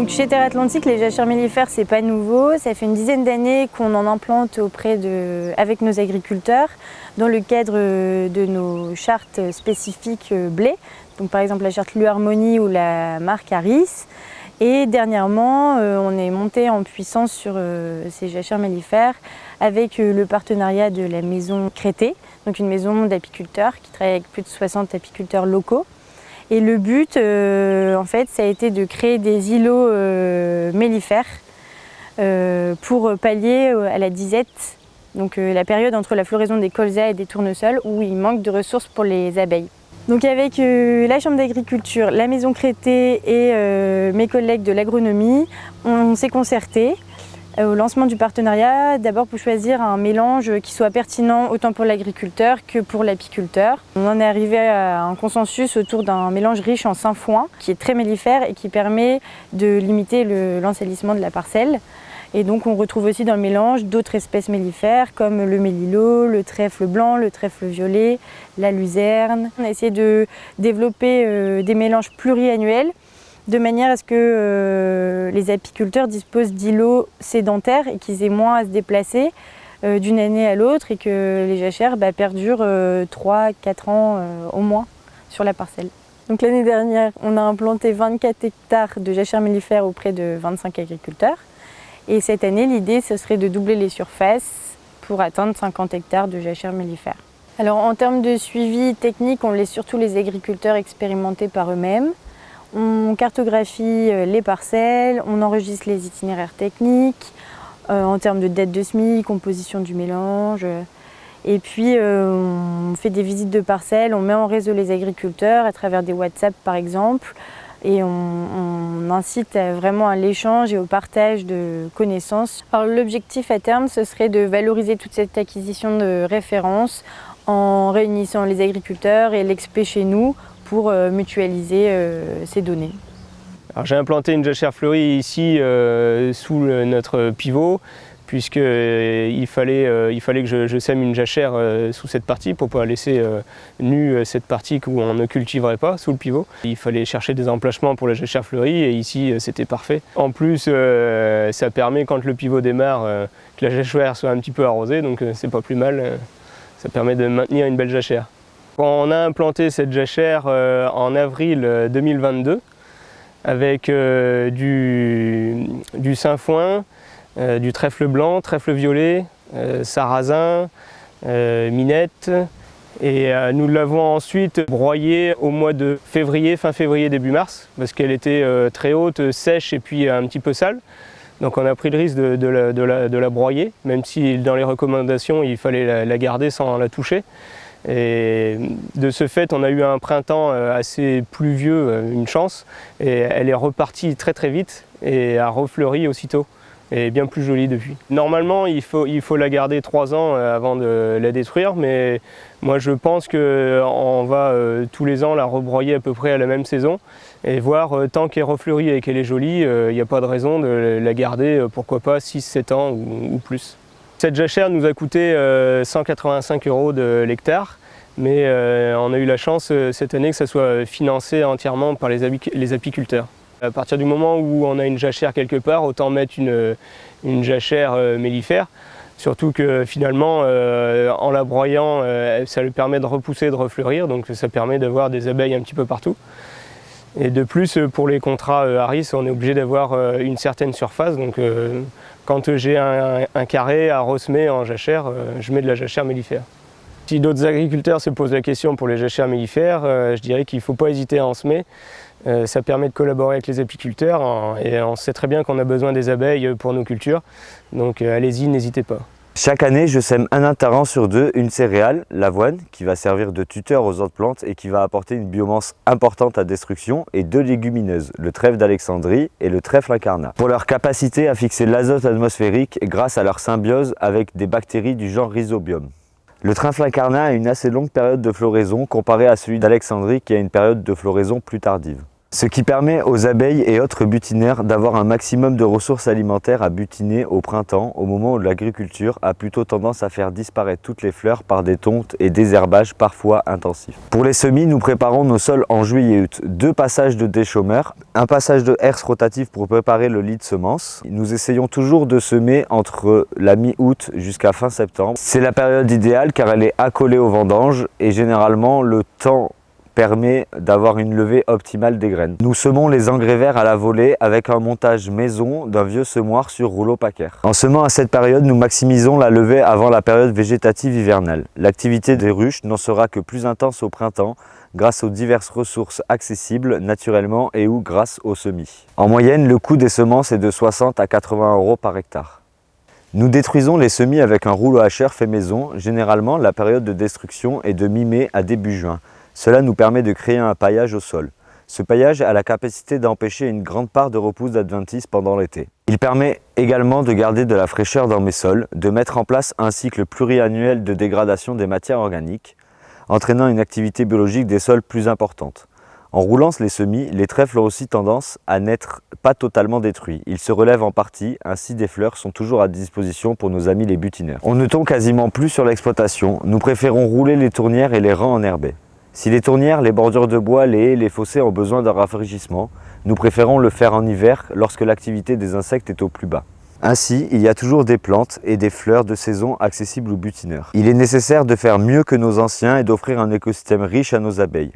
Donc chez Terre Atlantique, les jachères mellifères, c'est pas nouveau. Ça fait une dizaine d'années qu'on en implante avec nos agriculteurs dans le cadre de nos chartes spécifiques blé. Donc par exemple la charte Lu-Harmonie ou la marque Harris. Et dernièrement, on est monté en puissance sur ces jachères mellifères avec le partenariat de la maison Crété, donc une maison d'apiculteurs qui travaille avec plus de 60 apiculteurs locaux. Et le but, en fait, ça a été de créer des îlots mellifères pour pallier à la disette, donc la période entre la floraison des colzas et des tournesols où il manque de ressources pour les abeilles. Donc avec la Chambre d'agriculture, la maison Crété et mes collègues de l'agronomie, on s'est concertés au lancement du partenariat, d'abord pour choisir un mélange qui soit pertinent autant pour l'agriculteur que pour l'apiculteur. On en est arrivé à un consensus autour d'un mélange riche en sainfoin qui est très mellifère et qui permet de limiter l'ensalissement de la parcelle. Et donc on retrouve aussi dans le mélange d'autres espèces mellifères comme le mélilot, le trèfle blanc, le trèfle violet, la luzerne. On a essayé de développer des mélanges pluriannuels de manière à ce que les apiculteurs disposent d'îlots sédentaires et qu'ils aient moins à se déplacer d'une année à l'autre et que les jachères perdurent 3-4 ans au moins sur la parcelle. Donc l'année dernière, on a implanté 24 hectares de jachères mellifères auprès de 25 agriculteurs. Et cette année, l'idée, ce serait de doubler les surfaces pour atteindre 50 hectares de jachères mellifères. Alors en termes de suivi technique, on laisse surtout les agriculteurs expérimenter par eux-mêmes. On cartographie les parcelles, on enregistre les itinéraires techniques en termes de date de semis, composition du mélange. Et puis on fait des visites de parcelles, on met en réseau les agriculteurs à travers des WhatsApp par exemple. Et on incite vraiment à l'échange et au partage de connaissances. Alors l'objectif à terme, ce serait de valoriser toute cette acquisition de références en réunissant les agriculteurs et l'expé chez nous pour mutualiser ces données. Alors j'ai implanté une jachère fleurie ici sous notre pivot, puisqu'il fallait que je sème une jachère sous cette partie pour ne pas laisser nue cette partie où on ne cultiverait pas sous le pivot. Il fallait chercher des emplacements pour la jachère fleurie et ici c'était parfait. En plus ça permet quand le pivot démarre que la jachère soit un petit peu arrosée, donc c'est pas plus mal, ça permet de maintenir une belle jachère. On a implanté cette jachère en avril 2022 avec du sainfoin, du trèfle blanc, trèfle violet, sarrasin, minette. Et nous l'avons ensuite broyée au mois de février, fin février, début mars, parce qu'elle était très haute, sèche et puis un petit peu sale. Donc on a pris le risque de la broyer, même si dans les recommandations il fallait la garder sans la toucher. Et de ce fait, on a eu un printemps assez pluvieux, une chance, et elle est repartie très très vite et a refleuri aussitôt. Et bien plus jolie depuis. Normalement, il faut la garder 3 ans avant de la détruire, mais moi je pense qu'on va tous les ans la rebroyer à peu près à la même saison et voir tant qu'elle refleurit et qu'elle est jolie, il n'y a pas de raison de la garder, pourquoi pas 6-7 ans ou plus. Cette jachère nous a coûté 185 € de l'hectare, mais on a eu la chance cette année que ça soit financé entièrement par les apiculteurs. À partir du moment où on a une jachère quelque part, autant mettre une jachère mellifère. Surtout que finalement, en la broyant, ça lui permet de repousser, de refleurir, donc ça permet d'avoir des abeilles un petit peu partout. Et de plus, pour les contrats Harris, on est obligé d'avoir une certaine surface. Donc quand j'ai un carré à ressemer en jachère, je mets de la jachère mellifère. Si d'autres agriculteurs se posent la question pour les jachères mellifères, je dirais qu'il ne faut pas hésiter à en semer. Ça permet de collaborer avec les apiculteurs et on sait très bien qu'on a besoin des abeilles pour nos cultures. Donc allez-y, n'hésitez pas. Chaque année, je sème un intrant sur 2, une céréale, l'avoine, qui va servir de tuteur aux autres plantes et qui va apporter une biomasse importante à destruction, et 2 légumineuses, le trèfle d'Alexandrie et le trèfle incarnat, pour leur capacité à fixer l'azote atmosphérique grâce à leur symbiose avec des bactéries du genre Rhizobium. Le trèfle incarnat a une assez longue période de floraison comparée à celui d'Alexandrie qui a une période de floraison plus tardive. ce qui permet aux abeilles et autres butineurs d'avoir un maximum de ressources alimentaires à butiner au printemps, au moment où l'agriculture a plutôt tendance à faire disparaître toutes les fleurs par des tontes et désherbages parfois intensifs. Pour les semis, nous préparons nos sols en juillet-août. 2 passages de déchômeurs, un passage de herse rotatif pour préparer le lit de semences. Nous essayons toujours de semer entre la mi-août jusqu'à fin septembre. C'est la période idéale car elle est accolée aux vendanges et généralement le temps permet d'avoir une levée optimale des graines. Nous semons les engrais verts à la volée avec un montage maison d'un vieux semoir sur rouleau paquaire. En semant à cette période, nous maximisons la levée avant la période végétative hivernale. L'activité des ruches n'en sera que plus intense au printemps grâce aux diverses ressources accessibles naturellement et ou grâce aux semis. En moyenne, le coût des semences est de 60 à 80 € par hectare. Nous détruisons les semis avec un rouleau hacheur fait maison. Généralement, la période de destruction est de mi-mai à début juin. Cela nous permet de créer un paillage au sol. Ce paillage a la capacité d'empêcher une grande part de repousse d'adventice pendant l'été. Il permet également de garder de la fraîcheur dans mes sols, de mettre en place un cycle pluriannuel de dégradation des matières organiques, entraînant une activité biologique des sols plus importante. En roulant les semis, les trèfles ont aussi tendance à n'être pas totalement détruits. Ils se relèvent en partie, ainsi des fleurs sont toujours à disposition pour nos amis les butineurs. On ne tombe quasiment plus sur l'exploitation, nous préférons rouler les tournières et les rangs enherbés. Si les tournières, les bordures de bois, les haies, les fossés ont besoin d'un rafraîchissement, nous préférons le faire en hiver lorsque l'activité des insectes est au plus bas. Ainsi, il y a toujours des plantes et des fleurs de saison accessibles aux butineurs. Il est nécessaire de faire mieux que nos anciens et d'offrir un écosystème riche à nos abeilles.